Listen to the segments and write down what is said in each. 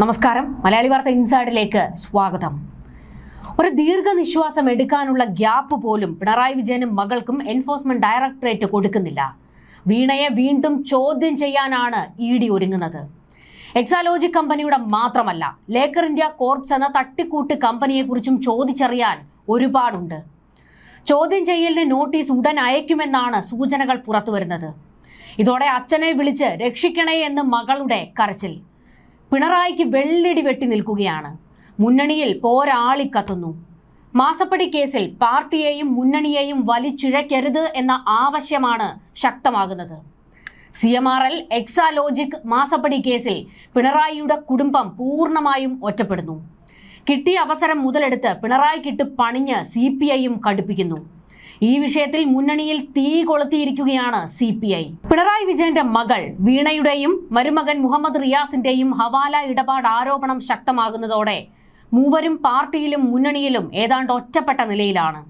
നമസ്കാരം മലയാളി വാർത്ത ഇൻസൈഡിലേക്ക് സ്വാഗതം. ഒരു ദീർഘനിശ്വാസം എടുക്കാനുള്ള ഗ്യാപ്പ് പോലും പിണറായി വിജയനും മകൾക്കും എൻഫോഴ്സ്മെന്റ് ഡയറക്ടറേറ്റ് കൊടുക്കുന്നില്ല. വീണയെ വീണ്ടും ചോദ്യം ചെയ്യാനാണ് ഇഡി ഒരുങ്ങുന്നത്. എക്സാലോജിക് കമ്പനിയുടെ മാത്രമല്ല, ലേക്കർ ഇന്ത്യ കോർപ്സ് എന്ന തട്ടിക്കൂട്ട് കമ്പനിയെക്കുറിച്ചും ചോദിച്ചറിയാൻ ഒരുപാടുണ്ട്. ചോദ്യം ചെയ്യലിന് നോട്ടീസ് ഉടൻ അയക്കുമെന്നാണ് സൂചനകൾ പുറത്തുവരുന്നത്. ഇതോടെ അച്ഛനെ വിളിച്ച് രക്ഷിക്കണേ എന്ന് മകളുടെ കരച്ചിൽ. പിണറായിക്ക് വെള്ളിടി വെട്ടി നിൽക്കുകയാണ്. മുന്നണിയിൽ പോരാളിക്കത്തുന്നു. മാസപ്പടി കേസിൽ പാർട്ടിയെയും മുന്നണിയെയും വലിച്ചിഴക്കരുത് എന്ന ആവശ്യമാണ് ശക്തമാകുന്നത്. CMRL എക്സാലോജിക് മാസപ്പടി കേസിൽ പിണറായിയുടെ കുടുംബം പൂർണ്ണമായും ഒറ്റപ്പെടുന്നു. കിട്ടിയ അവസരം മുതലെടുത്ത് പിണറായിക്കിട്ട് പണിഞ്ഞ് CPIയും കടുപ്പിക്കുന്നു. ഈ വിഷയത്തിൽ മുന്നണിയിൽ തീ കൊളുത്തിയിരിക്കുകയാണ് CPI. പിണറായി വിജയന്റെ മകൾ വീണയുടെയും മരുമകൻ മുഹമ്മദ് റിയാസിന്റെയും ഹവാല ഇടപാട് ആരോപണം ശക്തമാകുന്നതോടെ മൂവരും പാർട്ടിയിലും മുന്നണിയിലും ഏതാണ്ട് ഒറ്റപ്പെട്ട നിലയിലാണ്.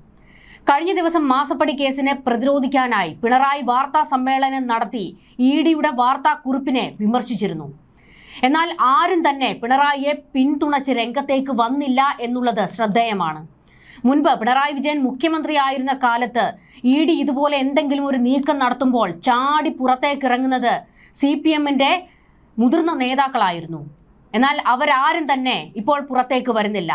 കഴിഞ്ഞ ദിവസം മാസപ്പടി കേസിനെ പ്രതിരോധിക്കാനായി പിണറായി വാർത്താ സമ്മേളനം നടത്തി ഇഡിയുടെ വാർത്താക്കുറിപ്പിനെ വിമർശിച്ചിരുന്നു. എന്നാൽ ആരും തന്നെ പിണറായിയെ പിന്തുണച്ച് രംഗത്തേക്ക് വന്നില്ല എന്നുള്ളത് ശ്രദ്ധേയമാണ്. മുൻപ് പിണറായി വിജയൻ മുഖ്യമന്ത്രിയായിരുന്ന കാലത്ത് ഇഡി ഇതുപോലെ എന്തെങ്കിലും ഒരു നീക്കം നടത്തുമ്പോൾ ചാടി പുറത്തേക്ക് ഇറങ്ങുന്നത് CPMന്റെ മുതിർന്ന നേതാക്കളായിരുന്നു. എന്നാൽ അവരാരും തന്നെ ഇപ്പോൾ പുറത്തേക്ക് വരുന്നില്ല.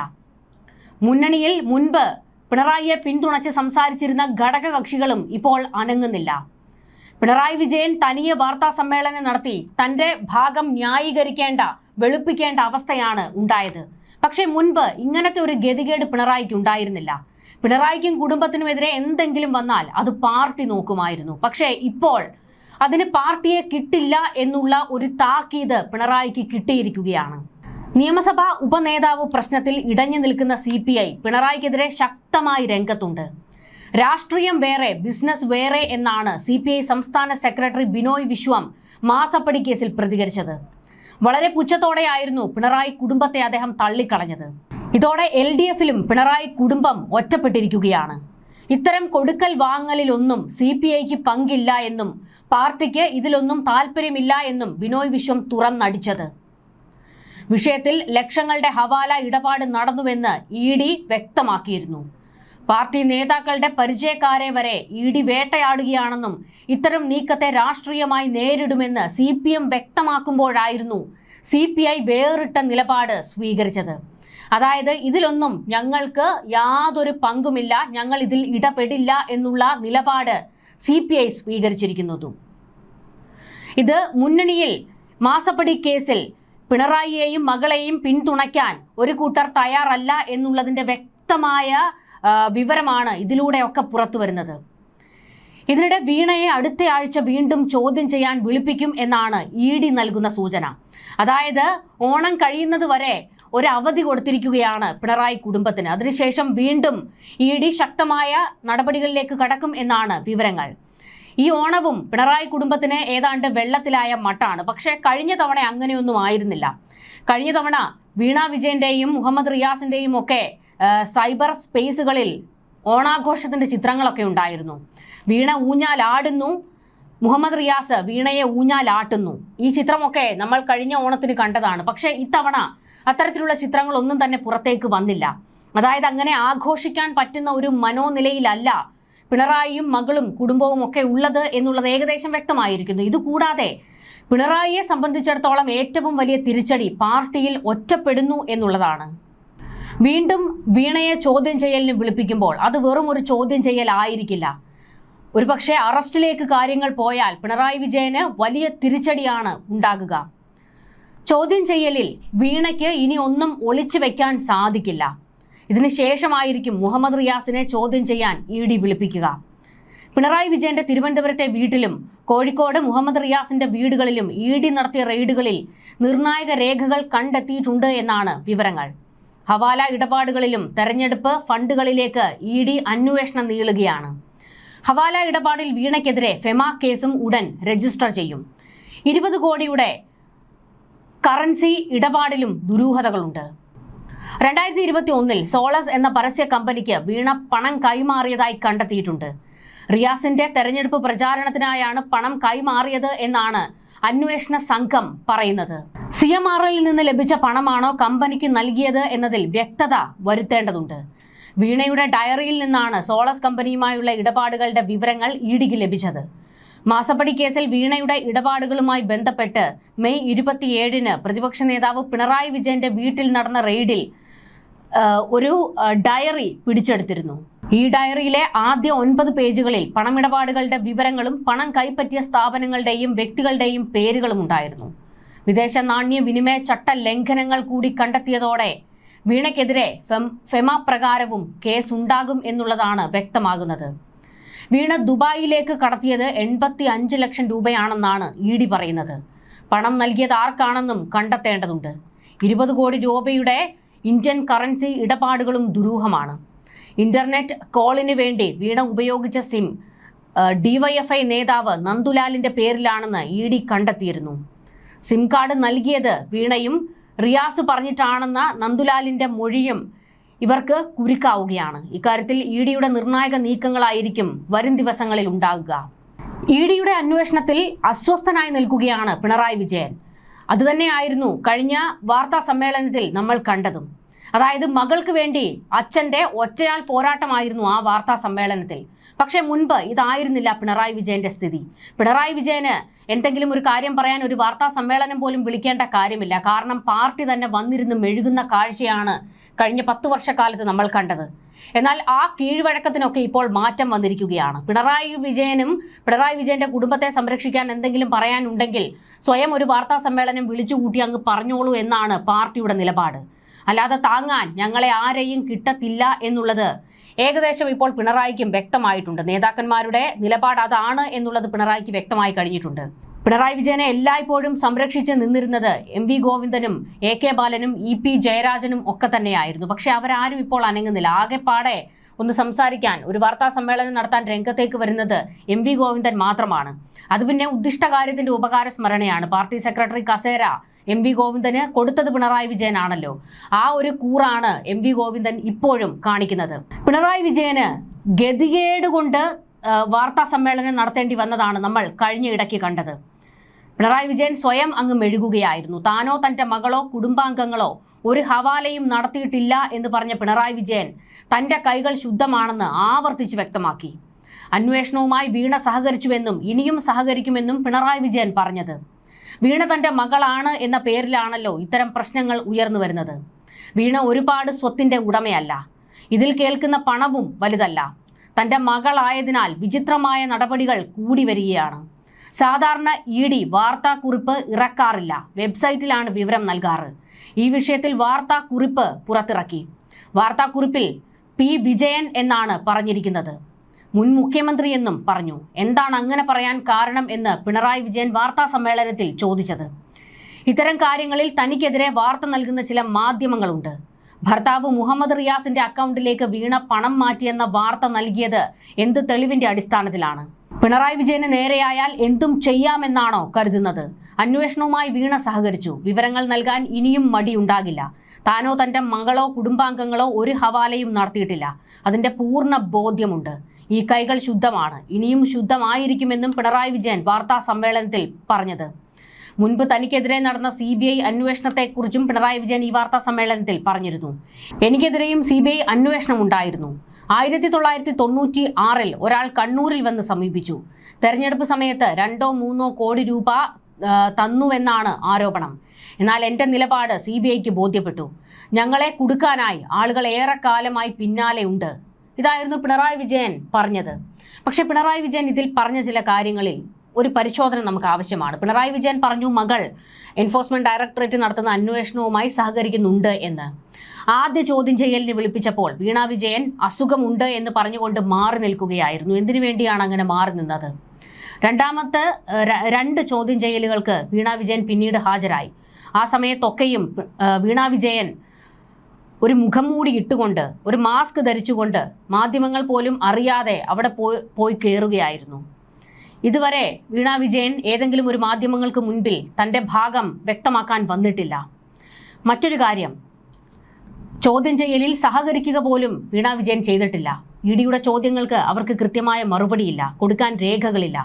മുന്നണിയിൽ മുൻപ് പിണറായിയെ പിന്തുണച്ച് സംസാരിച്ചിരുന്ന ഘടകകക്ഷികളും ഇപ്പോൾ അനങ്ങുന്നില്ല. പിണറായി വിജയൻ തനിയെ വാർത്താ സമ്മേളനം നടത്തി തന്റെ ഭാഗം ന്യായീകരിക്കേണ്ട, വെളുപ്പിക്കേണ്ട അവസ്ഥയാണ് ഉണ്ടായത്. പക്ഷേ മുൻപ് ഇങ്ങനത്തെ ഒരു ഗതികേട് പിണറായിക്ക് ഉണ്ടായിരുന്നില്ല. പിണറായിക്കും കുടുംബത്തിനുമെതിരെ എന്തെങ്കിലും വന്നാൽ അത് പാർട്ടി നോക്കുമായിരുന്നു. പക്ഷേ ഇപ്പോൾ അതിന് പാർട്ടിയെ കിട്ടില്ല എന്നുള്ള ഒരു താക്കീത് പിണറായിക്ക് കിട്ടിയിരിക്കുകയാണ്. നിയമസഭാ ഉപനേതാവ് പ്രശ്നത്തിൽ ഇടഞ്ഞു നിൽക്കുന്ന CPI പിണറായിക്കെതിരെ ശക്തമായി രംഗത്തുണ്ട്. രാഷ്ട്രീയം വേറെ, ബിസിനസ് വേറെ എന്നാണ് CPI സംസ്ഥാന സെക്രട്ടറി ബിനോയ് വിശ്വം മാസപ്പടി കേസിൽ പ്രതികരിച്ചത്. വളരെ പുച്ഛത്തോടെയായിരുന്നു പിണറായി കുടുംബത്തെ അദ്ദേഹം തള്ളിക്കളഞ്ഞത്. ഇതോടെ LDFലും പിണറായി കുടുംബം ഒറ്റപ്പെട്ടിരിക്കുകയാണ്. ഇത്തരം കൊടുക്കൽ വാങ്ങലിലൊന്നും CPIക്ക് പങ്കില്ല എന്നും പാർട്ടിക്ക് ഇതിലൊന്നും താല്പര്യമില്ല എന്നും ബിനോയ് വിശ്വം തുറന്നടിച്ചത്. വിഷയത്തിൽ ലക്ഷങ്ങളുടെ ഹവാല ഇടപാട് നടന്നുവെന്ന് ഇഡി വ്യക്തമാക്കിയിരുന്നു. പാർട്ടി നേതാക്കളുടെ പരിചയക്കാരെ വരെ ഇഡി വേട്ടയാടുകയാണെന്നും ഇത്തരം നീക്കത്തെ രാഷ്ട്രീയമായി നേരിടുമെന്ന് CPM വ്യക്തമാക്കുമ്പോഴായിരുന്നു CPI വേറിട്ട നിലപാട് സ്വീകരിച്ചത്. അതായത് ഇതിലൊന്നും ഞങ്ങൾക്ക് യാതൊരു പങ്കുമില്ല, ഞങ്ങൾ ഇതിൽ ഇടപെടില്ല എന്നുള്ള നിലപാട് CPI സ്വീകരിച്ചിരിക്കുന്നതും. ഇത് മുന്നണിയിൽ മാസപ്പടി കേസിൽ പിണറായിയെയും മകളെയും പിന്തുണയ്ക്കാൻ ഒരു കൂട്ടർ തയ്യാറല്ല എന്നുള്ളതിന്റെ വ്യക്തമായ വിവരമാണ് ഇതിലൂടെയൊക്കെ പുറത്തു വരുന്നത്. ഇതിനിടെ വീണയെ അടുത്ത ആഴ്ച വീണ്ടും ചോദ്യം ചെയ്യാൻ വിളിപ്പിക്കും എന്നാണ് ഇഡി നൽകുന്ന സൂചന. അതായത് ഓണം കഴിയുന്നത് വരെ ഒരു അവധി കൊടുത്തിരിക്കുകയാണ് പിണറായി കുടുംബത്തിന്. അതിനുശേഷം വീണ്ടും ഇഡി ശക്തമായ നടപടികളിലേക്ക് കടക്കും എന്നാണ് വിവരങ്ങൾ. ഈ ഓണവും പിണറായി കുടുംബത്തിന് ഏതാണ്ട് വെള്ളത്തിലായ മട്ടാണ്. പക്ഷേ കഴിഞ്ഞ തവണ അങ്ങനെയൊന്നും ആയിരുന്നില്ല. കഴിഞ്ഞ തവണ വീണ വിജയന്റെയും മുഹമ്മദ് റിയാസിന്റെയും ഒക്കെ സൈബർ സ്പേസുകളിൽ ഓണാഘോഷത്തിന്റെ ചിത്രങ്ങളൊക്കെ ഉണ്ടായിരുന്നു. വീണ ഊഞ്ഞാലാടുന്നു, മുഹമ്മദ് റിയാസ് വീണയെ ഊഞ്ഞാലാട്ടുന്നു. ഈ ചിത്രമൊക്കെ നമ്മൾ കഴിഞ്ഞ ഓണത്തിന് കണ്ടതാണ്. പക്ഷേ ഇത്തവണ അത്തരത്തിലുള്ള ചിത്രങ്ങളൊന്നും തന്നെ പുറത്തേക്ക് വന്നില്ല. അതായത് അങ്ങനെ ആഘോഷിക്കാൻ പറ്റുന്ന ഒരു മനോനിലയിലല്ല പിണറായിയും മകളും കുടുംബവും ഒക്കെ ഉള്ളത് എന്നുള്ളത് ഏകദേശം വ്യക്തമായിരിക്കുന്നു. ഇതുകൂടാതെ പിണറായിയെ സംബന്ധിച്ചിടത്തോളം ഏറ്റവും വലിയ തിരിച്ചടി പാർട്ടിയിൽ ഒറ്റപ്പെടുന്നു എന്നുള്ളതാണ്. വീണ്ടും വീണയെ ചോദ്യം ചെയ്യലിന് വിളിപ്പിക്കുമ്പോൾ അത് വെറും ഒരു ചോദ്യം ചെയ്യലായിരിക്കില്ല. ഒരുപക്ഷെ അറസ്റ്റിലേക്ക് കാര്യങ്ങൾ പോയാൽ പിണറായി വിജയന് വലിയ തിരിച്ചടിയാണ് ഉണ്ടാകുക. ചോദ്യം ചെയ്യലിൽ വീണയ്ക്ക് ഇനി ഒന്നും ഒളിച്ചു വെക്കാൻ സാധിക്കില്ല. ഇതിന് ശേഷമായിരിക്കും മുഹമ്മദ് റിയാസിനെ ചോദ്യം ചെയ്യാൻ ഇഡി വിളിപ്പിക്കുക. പിണറായി വിജയന്റെ തിരുവനന്തപുരത്തെ വീട്ടിലും കോഴിക്കോട് മുഹമ്മദ് റിയാസിന്റെ വീടുകളിലും ഇഡി നടത്തിയ റെയ്ഡുകളിൽ നിർണായക രേഖകൾ കണ്ടെത്തിയിട്ടുണ്ട് എന്നാണ് വിവരങ്ങൾ. ഹവാല ഇടപാടുകളിലും തെരഞ്ഞെടുപ്പ് ഫണ്ടുകളിലേക്ക് ഇഡി അന്വേഷണം നീളുകയാണ്. ഹവാല ഇടപാടിൽ വീണയ്ക്കെതിരെ ഫെമ കേസും ഉടൻ രജിസ്റ്റർ ചെയ്യും. 20 കോടിയുടെ കറൻസി ഇടപാടിലും ദുരൂഹതകളുണ്ട്. 2021 സോളസ് എന്ന പരസ്യ കമ്പനിക്ക് വീണ പണം കൈമാറിയതായി കണ്ടെത്തിയിട്ടുണ്ട്. റിയാസിന്റെ തെരഞ്ഞെടുപ്പ് പ്രചാരണത്തിനായാണ് പണം കൈമാറിയത് എന്നാണ് അന്വേഷണ സംഘം പറയുന്നത്. CMRL നിന്ന് ലഭിച്ച പണമാണോ കമ്പനിക്ക് നൽകിയത് എന്നതിൽ വ്യക്തത വരുത്തേണ്ടതുണ്ട്. വീണയുടെ ഡയറിയിൽ നിന്നാണ് സോളസ് കമ്പനിയുമായുള്ള ഇടപാടുകളുടെ വിവരങ്ങൾ ഇഡിക്ക് ലഭിച്ചത്. മാസപ്പടി കേസിൽ വീണയുടെ ഇടപാടുകളുമായി ബന്ധപ്പെട്ട് മെയ് 27-ന് പ്രതിപക്ഷ നേതാവ് പിണറായി വിജയന്റെ വീട്ടിൽ നടന്ന റെയ്ഡിൽ ഒരു ഡയറി പിടിച്ചെടുത്തിരുന്നു. ഈ ഡയറിയിലെ ആദ്യ 9 പേജുകളിൽ പണമിടപാടുകളുടെ വിവരങ്ങളും പണം കൈപ്പറ്റിയ സ്ഥാപനങ്ങളുടെയും വ്യക്തികളുടെയും പേരുകളും ഉണ്ടായിരുന്നു. വിദേശ നാണ്യ വിനിമയ ചട്ട ലംഘനങ്ങൾ കൂടി കണ്ടെത്തിയതോടെ വീണയ്ക്കെതിരെ ഫെമ പ്രകാരവും കേസുണ്ടാകും എന്നുള്ളതാണ് വ്യക്തമാകുന്നത്. വീണ ദുബായിലേക്ക് കടത്തിയത് 85 ലക്ഷം രൂപയാണെന്നാണ് ഇഡി പറയുന്നത്. പണം നൽകിയത് ആർക്കാണെന്നും കണ്ടെത്തേണ്ടതുണ്ട്. 20 കോടി രൂപയുടെ ഇന്ത്യൻ കറൻസി ഇടപാടുകളും ദുരൂഹമാണ്. ഇന്റർനെറ്റ് കോളിന് വേണ്ടി വീണ ഉപയോഗിച്ച സിം DYFI നേതാവ് നന്ദുലാലിന്റെ പേരിലാണെന്ന് ഇഡി കണ്ടെത്തിയിരുന്നു. സിം കാർഡ് നൽകിയത് വീണയും റിയാസ് പറഞ്ഞിട്ടാണെന്ന നന്ദുലാലിന്റെ മൊഴിയും ഇവർക്ക് കുരുക്കാവുകയാണ്. ഇക്കാര്യത്തിൽ ഇഡിയുടെ നിർണായക നീക്കങ്ങളായിരിക്കും വരും ദിവസങ്ങളിൽ ഉണ്ടാകുക. ഇഡിയുടെ അന്വേഷണത്തിൽ അസ്വസ്ഥനായി നിൽക്കുകയാണ് പിണറായി വിജയൻ. അതുതന്നെയായിരുന്നു കഴിഞ്ഞ വാർത്താ സമ്മേളനത്തിൽ നമ്മൾ കണ്ടതും. അതായത് മകൾക്ക് വേണ്ടി അച്ഛന്റെ ഒറ്റയാൾ പോരാട്ടമായിരുന്നു ആ വാർത്താ സമ്മേളനത്തിൽ. പക്ഷെ മുൻപ് ഇതായിരുന്നില്ല പിണറായി വിജയന്റെ സ്ഥിതി. പിണറായി വിജയന് എന്തെങ്കിലും ഒരു കാര്യം പറയാൻ ഒരു വാർത്താ സമ്മേളനം പോലും വിളിക്കേണ്ട കാര്യമില്ല. കാരണം പാർട്ടി തന്നെ വന്നിരുന്ന് മെഴുകുന്ന കാഴ്ചയാണ് കഴിഞ്ഞ 10 വർഷക്കാലത്ത് നമ്മൾ കണ്ടത്. എന്നാൽ ആ കീഴ്വഴക്കത്തിനൊക്കെ ഇപ്പോൾ മാറ്റം വന്നിരിക്കുകയാണ്. പിണറായി വിജയന്റെ കുടുംബത്തെ സംരക്ഷിക്കാൻ എന്തെങ്കിലും പറയാനുണ്ടെങ്കിൽ സ്വയം ഒരു വാർത്താ സമ്മേളനം വിളിച്ചുകൂട്ടി അങ്ങ് പറഞ്ഞോളൂ എന്നാണ് പാർട്ടിയുടെ നിലപാട്. അല്ലാതെ താങ്ങാൻ ഞങ്ങളെ ആരെയും കിട്ടത്തില്ല എന്നുള്ളത് ഏകദേശം ഇപ്പോൾ പിണറായിക്കും വ്യക്തമായിട്ടുണ്ട്. നേതാക്കന്മാരുടെ നിലപാട് അതാണ് എന്നുള്ളത് പിണറായിക്ക് വ്യക്തമായി കഴിഞ്ഞിട്ടുണ്ട്. പിണറായി വിജയനെ എല്ലായ്പ്പോഴും സംരക്ഷിച്ച് നിന്നിരുന്നത് MV ഗോവിന്ദനും AK ബാലനും EP ജയരാജനും ഒക്കെ തന്നെയായിരുന്നു. പക്ഷെ അവരാരും ഇപ്പോൾ അനങ്ങുന്നില്ല. ആകെപ്പാടെ ഒന്ന് സംസാരിക്കാൻ, ഒരു വാർത്താ സമ്മേളനം നടത്താൻ രംഗത്തേക്ക് വരുന്നത് MV ഗോവിന്ദൻ മാത്രമാണ്. അത് പിന്നെ ഉദ്ദിഷ്ട കാര്യത്തിന്റെ ഉപകാര സ്മരണയാണ്. പാർട്ടി സെക്രട്ടറി കസേര MV ഗോവിന്ദന് കൊടുത്തത് പിണറായി വിജയനാണല്ലോ. ആ ഒരു കൂറാണ് MV ഗോവിന്ദൻ ഇപ്പോഴും കാണിക്കുന്നത്. പിണറായി വിജയന് ഗതികേട് കൊണ്ട് വാർത്താ സമ്മേളനം നടത്തേണ്ടി വന്നതാണ് നമ്മൾ കഴിഞ്ഞ ഇടയ്ക്ക് കണ്ടത്. പിണറായി വിജയൻ സ്വയം അങ്ങ് മെഴുകുകയായിരുന്നു. താനോ തന്റെ മകളോ കുടുംബാംഗങ്ങളോ ഒരു ഹവാലയും നടത്തിയിട്ടില്ല എന്ന് പറഞ്ഞ പിണറായി വിജയൻ തന്റെ കൈകൾ ശുദ്ധമാണെന്ന് ആവർത്തിച്ച് വ്യക്തമാക്കി. അന്വേഷണവുമായി വീണ സഹകരിച്ചുവെന്നും ഇനിയും സഹകരിക്കുമെന്നും പിണറായി വിജയൻ പറഞ്ഞത്. വീണ തന്റെ മകളാണ് എന്ന പേരിലാണല്ലോ ഇത്തരം പ്രശ്നങ്ങൾ ഉയർന്നു വരുന്നത്. വീണ ഒരുപാട് സ്വത്തിന്റെ ഉടമയല്ല. ഇതിൽ കേൾക്കുന്ന പണവും വലുതല്ല. തന്റെ മകളായതിനാൽ വിചിത്രമായ നടപടികൾ കൂടി വരികയാണ്. സാധാരണ ED വാർത്താക്കുറിപ്പ് ഇറക്കാറില്ല, വെബ്സൈറ്റിലാണ് വിവരം നൽകാറ്. ഈ വിഷയത്തിൽ വാർത്താക്കുറിപ്പ് പുറത്തിറക്കി. വാർത്താക്കുറിപ്പിൽ P വിജയൻ എന്നാണ് പറഞ്ഞിരിക്കുന്നത്. മുൻ മുഖ്യമന്ത്രി എന്നും പറഞ്ഞു. എന്താണ് അങ്ങനെ പറയാൻ കാരണം എന്ന് പിണറായി വിജയൻ വാർത്താ സമ്മേളനത്തിൽ ചോദിച്ചത്. ഇത്തരം കാര്യങ്ങളിൽ തനിക്കെതിരെ വാർത്ത നൽകുന്ന ചില മാധ്യമങ്ങളുണ്ട്. ഭർത്താവ് മുഹമ്മദ് റിയാസിന്റെ അക്കൗണ്ടിലേക്ക് വീണ പണം മാറ്റിയെന്ന വാർത്ത നൽകിയത് എന്ത് തെളിവിന്റെ അടിസ്ഥാനത്തിലാണ്? പിണറായി വിജയന് നേരെയായാൽ എന്തും ചെയ്യാമെന്നാണോ കരുതുന്നത്? അന്വേഷണവുമായി വീണ സഹകരിച്ചു. വിവരങ്ങൾ നൽകാൻ ഇനിയും മടിയുണ്ടാകില്ല. താനോ തന്റെ മകളോ കുടുംബാംഗങ്ങളോ ഒരു ഹവാലയും നടത്തിയിട്ടില്ല. അതിന്റെ പൂർണ്ണ ബോധ്യമുണ്ട്. ഈ കൈകൾ ശുദ്ധമാണ്, ഇനിയും ശുദ്ധമായിരിക്കുമെന്നും പിണറായി വിജയൻ വാർത്താ സമ്മേളനത്തിൽ പറഞ്ഞത്. മുൻപ് തനിക്കെതിരെ നടന്ന CBI അന്വേഷണത്തെക്കുറിച്ചും പിണറായി വിജയൻ ഈ വാർത്താ സമ്മേളനത്തിൽ പറഞ്ഞിരുന്നു. എനിക്കെതിരെയും CBI അന്വേഷണം ഉണ്ടായിരുന്നു. 1996-ൽ ഒരാൾ കണ്ണൂരിൽ വന്ന് സമീപിച്ചു. തെരഞ്ഞെടുപ്പ് സമയത്ത് 2-3 കോടി രൂപ തന്നുവെന്നാണ് ആരോപണം. എന്നാൽ എന്റെ നിലപാട് CBIക്ക് ബോധ്യപ്പെട്ടു. ഞങ്ങളെ കുടുക്കാനായി ആളുകൾ ഏറെക്കാലമായി പിന്നാലെയുണ്ട്. ഇതായിരുന്നു പിണറായി വിജയൻ പറഞ്ഞത്. പക്ഷെ പിണറായി വിജയൻ ഇതിൽ പറഞ്ഞ ചില കാര്യങ്ങളിൽ ഒരു പരിശോധന നമുക്ക് ആവശ്യമാണ്. പിണറായി വിജയൻ പറഞ്ഞു മകൾ എൻഫോഴ്സ്മെന്റ് ഡയറക്ടറേറ്റ് നടത്തുന്ന അന്വേഷണവുമായി സഹകരിക്കുന്നുണ്ട് എന്ന്. ആദ്യ ചോദ്യം ചെയ്യലിന് വിളിപ്പിച്ചപ്പോൾ വീണ വിജയൻ അസുഖമുണ്ട് എന്ന് പറഞ്ഞുകൊണ്ട് മാറി നിൽക്കുകയായിരുന്നു. എന്തിനു വേണ്ടിയാണ് അങ്ങനെ മാറി നിന്നത്? രണ്ടാമത്തെ 2 ചോദ്യം ചെയ്യലുകൾക്ക് വീണ വിജയൻ പിന്നീട് ഹാജരായി. ആ സമയത്തൊക്കെയും വീണ വിജയൻ ഒരു മുഖംമൂടി ഇട്ടുകൊണ്ട്, ഒരു മാസ്ക് ധരിച്ചുകൊണ്ട് മാധ്യമങ്ങൾ പോലും അറിയാതെ അവിടെ പോയി കയറുകയായിരുന്നു. ഇതുവരെ വീണ വിജയൻ ഏതെങ്കിലും ഒരു മാധ്യമങ്ങൾക്ക് മുൻപിൽ തന്റെ ഭാഗം വ്യക്തമാക്കാൻ വന്നിട്ടില്ല. മറ്റൊരു കാര്യം, ചോദ്യം ചെയ്യലിൽ സഹകരിക്കുക പോലും വീണ വിജയൻ ചെയ്തിട്ടില്ല. ഇഡിയുടെ ചോദ്യങ്ങൾക്ക് അവർക്ക് കൃത്യമായ മറുപടിയില്ല, കൊടുക്കാൻ രേഖകളില്ല.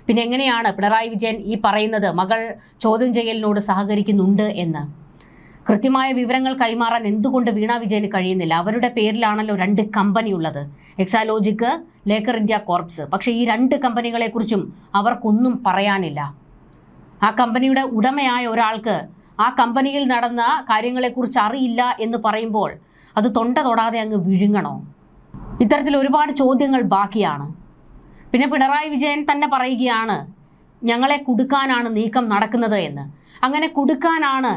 പിന്നെ എങ്ങനെയാണ് പിണറായി വിജയൻ ഈ പറയുന്നത് മകൾ ചോദ്യം ചെയ്യലിനോട് സഹകരിക്കുന്നുണ്ട് എന്ന്? കൃത്യമായ വിവരങ്ങൾ കൈമാറാൻ എന്തുകൊണ്ട് വീണ വിജയന് കഴിയുന്നില്ല? അവരുടെ പേരിലാണല്ലോ 2 കമ്പനി ഉള്ളത്, എക്സാലോജിക്, ലേക്കർ ഇന്ത്യ കോർപ്സ്. പക്ഷേ ഈ 2 കമ്പനികളെക്കുറിച്ചും അവർക്കൊന്നും പറയാനില്ല. ആ കമ്പനിയുടെ ഉടമയായ ഒരാൾക്ക് ആ കമ്പനിയിൽ നടന്ന കാര്യങ്ങളെക്കുറിച്ച് അറിയില്ല എന്ന് പറയുമ്പോൾ അത് തൊണ്ട തൊടാതെ അങ്ങ് വിഴുങ്ങണോ? ഇത്തരത്തിൽ ഒരുപാട് ചോദ്യങ്ങൾ ബാക്കിയാണ്. പിന്നെ പിണറായി വിജയൻ തന്നെ പറയുകയാണ് ഞങ്ങളെ കുടുക്കാനാണ് നീക്കം നടക്കുന്നത് എന്ന്. അങ്ങനെ കുടുക്കാനാണ്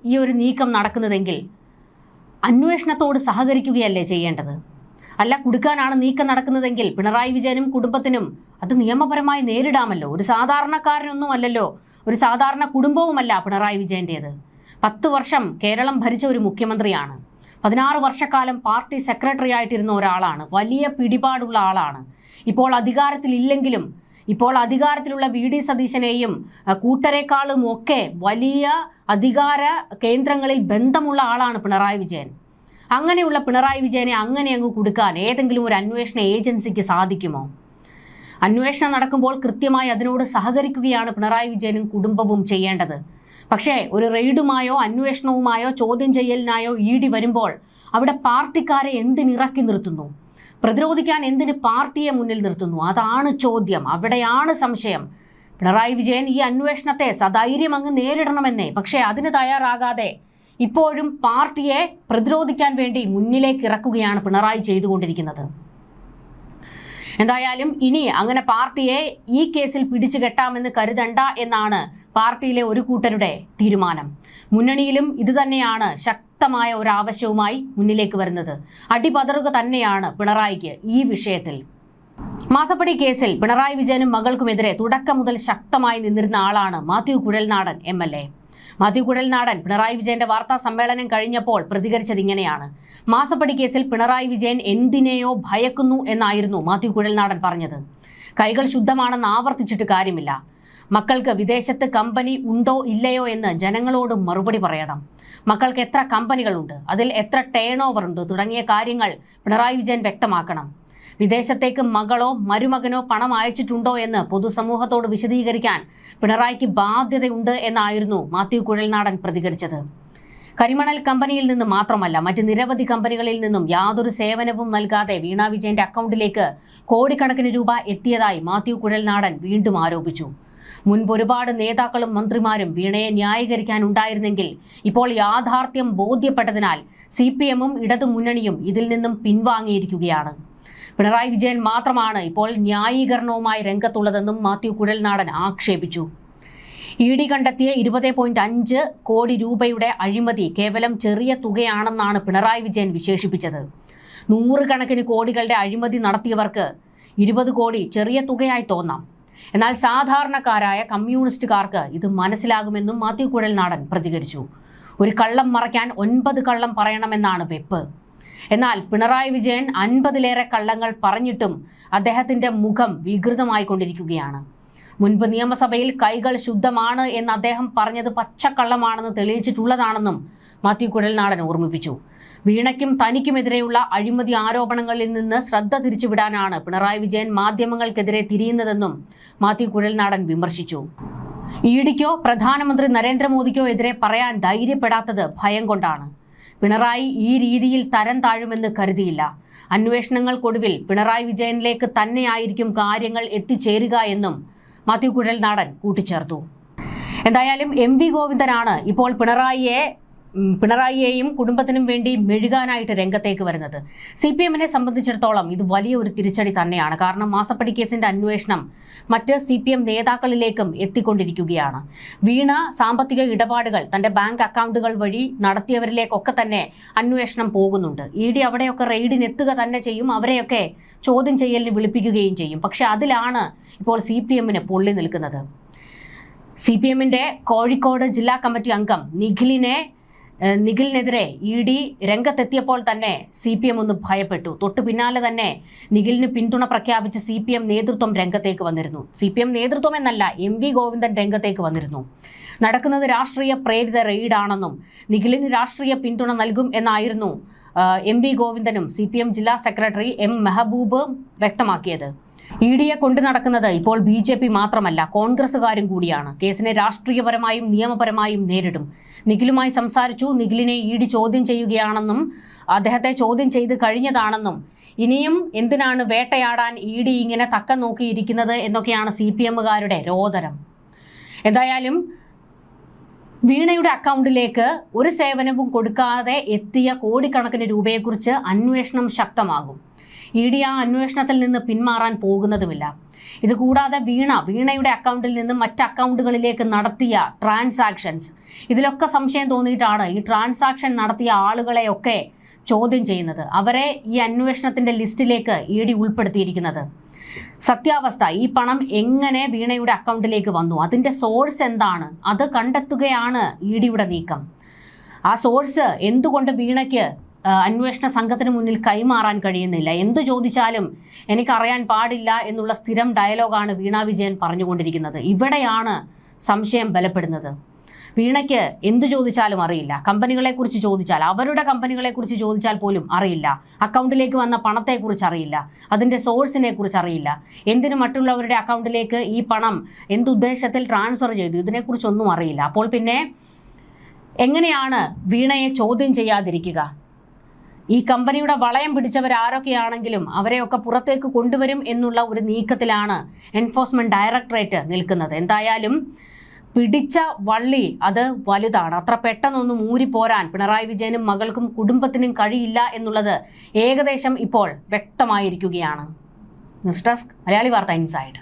ഈ ഒരു നീക്കം നടക്കുന്നതെങ്കിൽ അന്വേഷണത്തോട് സഹകരിക്കുകയല്ലേ ചെയ്യേണ്ടത്? അല്ല, കുടുക്കാനാണ് നീക്കം നടക്കുന്നതെങ്കിൽ പിണറായി വിജയനും കുടുംബത്തിനും അത് നിയമപരമായി നേരിടാമല്ലോ. ഒരു സാധാരണക്കാരനൊന്നും അല്ലല്ലോ, ഒരു സാധാരണ കുടുംബവുമല്ല പിണറായി വിജയൻ്റേത്. 10 വർഷം കേരളം ഭരിച്ച ഒരു മുഖ്യമന്ത്രിയാണ്. 16 വർഷക്കാലം പാർട്ടി സെക്രട്ടറി ആയിട്ടിരുന്ന ഒരാളാണ്. വലിയ പിടിപാടുള്ള ആളാണ്. ഇപ്പോൾ അധികാരത്തിലില്ലെങ്കിലും ഇപ്പോൾ അധികാരത്തിലുള്ള വി.ഡി. സതീശനെയും കൂട്ടരെക്കാളും ഒക്കെ വലിയ അധികാര കേന്ദ്രങ്ങളിൽ ബന്ധമുള്ള ആളാണ് പിണറായി വിജയൻ. അങ്ങനെയുള്ള പിണറായി വിജയനെ അങ്ങനെ അങ്ങ് കൊടുക്കാൻ ഏതെങ്കിലും ഒരു അന്വേഷണ ഏജൻസിക്ക് സാധിക്കുമോ? അന്വേഷണം നടക്കുമ്പോൾ കൃത്യമായി അതിനോട് സഹകരിക്കുകയാണ് പിണറായി വിജയനും കുടുംബവും ചെയ്യേണ്ടത്. പക്ഷേ ഒരു റെയ്ഡുമായോ അന്വേഷണവുമായോ ചോദ്യം ചെയ്യലിനായോ ഇ.ഡി. വരുമ്പോൾ അവിടെ പാർട്ടിക്കാരെ എന്തിനിറക്കി നിർത്തുന്നു? പ്രതിരോധിക്കാൻ എന്തിന് പാർട്ടിയെ മുന്നിൽ നിർത്തുന്നു? അതാണ് ചോദ്യം. അവിടെയാണ് സംശയം. പിണറായി വിജയൻ ഈ അന്വേഷണത്തെ സധൈര്യം അങ്ങ് നേരിടണമെന്നേ. പക്ഷേ അതിന് തയ്യാറാകാതെ ഇപ്പോഴും പാർട്ടിയെ പ്രതിരോധിക്കാൻ വേണ്ടി മുന്നിലേക്ക് ഇറക്കുകയാണ് പിണറായി ചെയ്തുകൊണ്ടിരിക്കുന്നത്. എന്തായാലും ഇനി അങ്ങനെ പാർട്ടിയെ ഈ കേസിൽ പിടിച്ചു കെട്ടാമെന്ന് കരുതണ്ട എന്നാണ് പാർട്ടിയിലെ ഒരു കൂട്ടരുടെ തീരുമാനം. മുന്നണിയിലും ഇത് തന്നെയാണ് ശക്തമായ ഒരു ആവശ്യവുമായി മുന്നിലേക്ക് വരുന്നത്. അടിപതറുക തന്നെയാണ് പിണറായിക്ക് ഈ വിഷയത്തിൽ. മാസപ്പടി കേസിൽ പിണറായി വിജയനും മകൾക്കുമെതിരെ തുടക്കം മുതൽ ശക്തമായി നിന്നിരുന്ന ആളാണ് മാത്യു കുഴൽനാടൻ എം.എൽ.എ. മാത്യു കുഴൽനാടൻ പിണറായി വിജയന്റെ വാർത്താ സമ്മേളനം കഴിഞ്ഞപ്പോൾ പ്രതികരിച്ചത് ഇങ്ങനെയാണ്. മാസപ്പടി കേസിൽ പിണറായി വിജയൻ എന്തിനെയോ ഭയക്കുന്നു എന്നായിരുന്നു മാത്യു കുഴൽനാടൻ പറഞ്ഞത്. കൈകൾ ശുദ്ധമാണെന്ന് ആവർത്തിച്ചിട്ട് കാര്യമില്ല. മക്കൾക്ക് വിദേശത്ത് കമ്പനി ഉണ്ടോ ഇല്ലയോ എന്ന് ജനങ്ങളോട് മറുപടി പറയണം. മക്കൾക്ക് എത്ര കമ്പനികളുണ്ട്, അതിൽ എത്ര ടേൺ ഓവർ ഉണ്ട് തുടങ്ങിയ കാര്യങ്ങൾ പിണറായി വിജയൻ വ്യക്തമാക്കണം. വിദേശത്തേക്ക് മകളോ മരുമകനോ പണം അയച്ചിട്ടുണ്ടോ എന്ന് പൊതുസമൂഹത്തോട് വിശദീകരിക്കാൻ പിണറായിക്ക് ബാധ്യതയുണ്ട് എന്നായിരുന്നു മാത്യു കുഴൽനാടൻ പ്രതികരിച്ചത്. കരിമണൽ കമ്പനിയിൽ നിന്ന് മാത്രമല്ല മറ്റ് നിരവധി കമ്പനികളിൽ നിന്നും യാതൊരു സേവനവും നൽകാതെ വീണ വിജയന്റെ അക്കൗണ്ടിലേക്ക് കോടിക്കണക്കിന് രൂപ എത്തിയതായി മാത്യു കുഴൽനാടൻ വീണ്ടും ആരോപിച്ചു. മുൻപ് ഒരുപാട് നേതാക്കളും മന്ത്രിമാരും വീണയെ ന്യായീകരിക്കാനുണ്ടായിരുന്നെങ്കിൽ ഇപ്പോൾ യാഥാർത്ഥ്യം ബോധ്യപ്പെട്ടതിനാൽ CPM-ഉം ഇടതുമുന്നണിയും ഇതിൽ നിന്നും പിൻവാങ്ങിയിരിക്കുകയാണ്. പിണറായി വിജയൻ മാത്രമാണ് ഇപ്പോൾ ന്യായീകരണവുമായി രംഗത്തുള്ളതെന്നും മാത്യു കുഴൽനാടൻ ആക്ഷേപിച്ചു. ഇ.ഡി. കണ്ടെത്തിയ 20.5 കോടി രൂപയുടെ അഴിമതി കേവലം ചെറിയ തുകയാണെന്നാണ് പിണറായി വിജയൻ വിശേഷിപ്പിച്ചത്. 100 കണക്കിന് കോടികളുടെ അഴിമതി നടത്തിയവർക്ക് 20 കോടി ചെറിയ തുകയായി തോന്നാം. എന്നാൽ സാധാരണക്കാരായ കമ്മ്യൂണിസ്റ്റുകാർക്ക് ഇത് മനസ്സിലാകുമെന്നും മാത്യു കുഴൽനാടൻ പ്രതികരിച്ചു. ഒരു കള്ളം മറയ്ക്കാൻ 9 കള്ളം പറയണമെന്നാണ് വെപ്പ്. എന്നാൽ പിണറായി വിജയൻ 50-ലേറെ കള്ളങ്ങൾ പറഞ്ഞിട്ടും അദ്ദേഹത്തിന്റെ മുഖം വികൃതമായിക്കൊണ്ടിരിക്കുകയാണ്. മുൻപ് നിയമസഭയിൽ കൈകൾ ശുദ്ധമാണ് എന്ന് അദ്ദേഹം പറഞ്ഞത് പച്ചക്കള്ളമാണെന്ന് തെളിയിച്ചിട്ടുള്ളതാണെന്നും മാത്യു കുഴൽനാടൻ ഓർമ്മിപ്പിച്ചു. വീണയ്ക്കും തനിക്കുമെതിരെയുള്ള അഴിമതി ആരോപണങ്ങളിൽ നിന്ന് ശ്രദ്ധ തിരിച്ചുവിടാനാണ് പിണറായി വിജയൻ മാധ്യമങ്ങൾക്കെതിരെ തിരിയുന്നതെന്നും മാത്യു കുഴൽനാടൻ വിമർശിച്ചു. ഇ.ഡിക്കോ പ്രധാനമന്ത്രി നരേന്ദ്രമോദിക്കോ എതിരെ പറയാൻ ധൈര്യപ്പെടാത്തത് ഭയം കൊണ്ടാണ്. പിണറായി ഈ രീതിയിൽ തരം താഴുമെന്ന് കരുതിയില്ല. അന്വേഷണങ്ങൾക്കൊടുവിൽ പിണറായി വിജയനിലേക്ക് തന്നെയായിരിക്കും കാര്യങ്ങൾ എത്തിച്ചേരുക എന്നും മാത്യു കുഴൽനാടൻ കൂട്ടിച്ചേർത്തു. എന്തായാലും M.V. ഗോവിന്ദനാണ് ഇപ്പോൾ പിണറായിയെയും കുടുംബത്തിനും വേണ്ടി മെഴുകാനായിട്ട് രംഗത്തേക്ക് വരുന്നത്. CPM-നെ സംബന്ധിച്ചിടത്തോളം ഇത് വലിയ ഒരു തിരിച്ചടി തന്നെയാണ്. കാരണം മാസപ്പടി കേസിന്റെ അന്വേഷണം മറ്റ് CPM നേതാക്കളിലേക്കും എത്തിക്കൊണ്ടിരിക്കുകയാണ്. വീണ സാമ്പത്തിക ഇടപാടുകൾ തന്റെ ബാങ്ക് അക്കൗണ്ടുകൾ വഴി നടത്തിയവരിലേക്കൊക്കെ തന്നെ അന്വേഷണം പോകുന്നുണ്ട്. ഇ.ഡി. അവിടെയൊക്കെ റെയ്ഡിന് എത്തുക തന്നെ ചെയ്യും. അവരെയൊക്കെ ചോദ്യം ചെയ്യലിന് വിളിപ്പിക്കുകയും ചെയ്യും. പക്ഷെ അതിലാണ് ഇപ്പോൾ CPM-ന് പൊള്ളി നിൽക്കുന്നത്. CPM-ന്റെ കോഴിക്കോട് ജില്ലാ കമ്മിറ്റി അംഗം നിഖിലിനെതിരെ ഇ.ഡി. രംഗത്തെത്തിയപ്പോൾ തന്നെ CPM ഒന്ന് ഭയപ്പെട്ടു. തൊട്ടു പിന്നാലെ തന്നെ നിഖിലിന് പിന്തുണ പ്രഖ്യാപിച്ച് CPM നേതൃത്വം രംഗത്തേക്ക് വന്നിരുന്നു. CPM നേതൃത്വം എന്നല്ല, M.V. ഗോവിന്ദൻ രംഗത്തേക്ക് വന്നിരുന്നു. നടക്കുന്നത് രാഷ്ട്രീയ പ്രേരിത റെയ്ഡാണെന്നും നിഖിലിന് രാഷ്ട്രീയ പിന്തുണ നൽകും എന്നായിരുന്നു M.V. ഗോവിന്ദനും CPM ജില്ലാ സെക്രട്ടറി M. മെഹബൂബ് വ്യക്തമാക്കിയത്. ED-യെ കൊണ്ടു നടക്കുന്നത് ഇപ്പോൾ BJP മാത്രമല്ല, കോൺഗ്രസുകാരും കൂടിയാണ്. കേസിനെ രാഷ്ട്രീയപരമായും നിയമപരമായും നേരിടും. നിഖിലുമായി സംസാരിച്ചു. നിഖിലിനെ ED ചോദ്യം ചെയ്യുകയാണെന്നും അദ്ദേഹത്തെ ചോദ്യം ചെയ്ത് കഴിഞ്ഞതാണെന്നും ഇനിയും എന്തിനാണ് വേട്ടയാടാൻ ED ഇങ്ങനെ തക്കം നോക്കിയിരിക്കുന്നത് എന്നൊക്കെയാണ് CPM-കാരുടെ രോദനം. എന്തായാലും വീണയുടെ അക്കൗണ്ടിലേക്ക് ഒരു സേവനവും കൊടുക്കാതെ എത്തിയ കോടിക്കണക്കിന് രൂപയെക്കുറിച്ച് അന്വേഷണം ശക്തമാകും. ED ആ അന്വേഷണത്തിൽ നിന്ന് പിന്മാറാൻ പോകുന്നതുമില്ല. ഇതുകൂടാതെ വീണയുടെ അക്കൗണ്ടിൽ നിന്ന് മറ്റ് അക്കൗണ്ടുകളിലേക്ക് നടത്തിയ ട്രാൻസാക്ഷൻസ്, ഇതിലൊക്കെ സംശയം തോന്നിയിട്ടാണ് ഈ ട്രാൻസാക്ഷൻ നടത്തിയ ആളുകളെയൊക്കെ ചോദ്യം ചെയ്യുന്നത്. അവരെ ഈ അന്വേഷണത്തിന്റെ ലിസ്റ്റിലേക്ക് ED ഉൾപ്പെടുത്തിയിരിക്കുന്നത്. സത്യാവസ്ഥ, ഈ പണം എങ്ങനെ വീണയുടെ അക്കൗണ്ടിലേക്ക് വന്നു, അതിന്റെ സോഴ്സ് എന്താണ്, അത് കണ്ടെത്തുകയാണ് ED-യുടെ നീക്കം. ആ സോഴ്സ് എന്തുകൊണ്ട് വീണയ്ക്ക് അന്വേഷണ സംഘത്തിന് മുന്നിൽ കൈമാറാൻ കഴിയുന്നില്ല, എന്തു ചോദിച്ചാലും എനിക്കറിയാൻ പാടില്ല എന്നുള്ള സ്ഥിരം ഡയലോഗാണ് വീണ വിജയൻ പറഞ്ഞുകൊണ്ടിരിക്കുന്നത്. ഇവിടെയാണ് സംശയം ബലപ്പെടുന്നത്. വീണയ്ക്ക് എന്ത് ചോദിച്ചാലും അറിയില്ല. കമ്പനികളെക്കുറിച്ച് ചോദിച്ചാൽ, അവരുടെ കമ്പനികളെക്കുറിച്ച് ചോദിച്ചാൽ പോലും അറിയില്ല. അക്കൗണ്ടിലേക്ക് വന്ന പണത്തെക്കുറിച്ച് അറിയില്ല. അതിൻ്റെ സോഴ്സിനെ കുറിച്ച് അറിയില്ല. എന്തിനു മറ്റുള്ളവരുടെ അക്കൗണ്ടിലേക്ക് ഈ പണം എന്തുദ്ദേശത്തിൽ ട്രാൻസ്ഫർ ചെയ്തു, ഇതിനെക്കുറിച്ചൊന്നും അറിയില്ല. അപ്പോൾ പിന്നെ എങ്ങനെയാണ് വീണയെ ചോദ്യം ചെയ്യാതിരിക്കുക? ഈ കമ്പനിയുടെ വളയം പിടിച്ചവരാരൊക്കെയാണെങ്കിലും അവരെയൊക്കെ പുറത്തേക്ക് കൊണ്ടുവരും എന്നുള്ള ഒരു നീക്കത്തിലാണ് എൻഫോഴ്സ്മെന്റ് ഡയറക്ടറേറ്റ് നിൽക്കുന്നത്. എന്തായാലും പിടിച്ച വള്ളി അത് വലുതാണ്. അത്ര പെട്ടെന്നൊന്നും ഊരിപ്പോരാൻ പിണറായി വിജയനും മകൾക്കും കുടുംബത്തിനും കഴിയില്ല എന്നുള്ളത് ഏകദേശം ഇപ്പോൾ വ്യക്തമായിരിക്കുകയാണ്. ന്യൂസ് ഡെസ്ക്, മലയാളി വാർത്ത ഇൻസൈഡ്.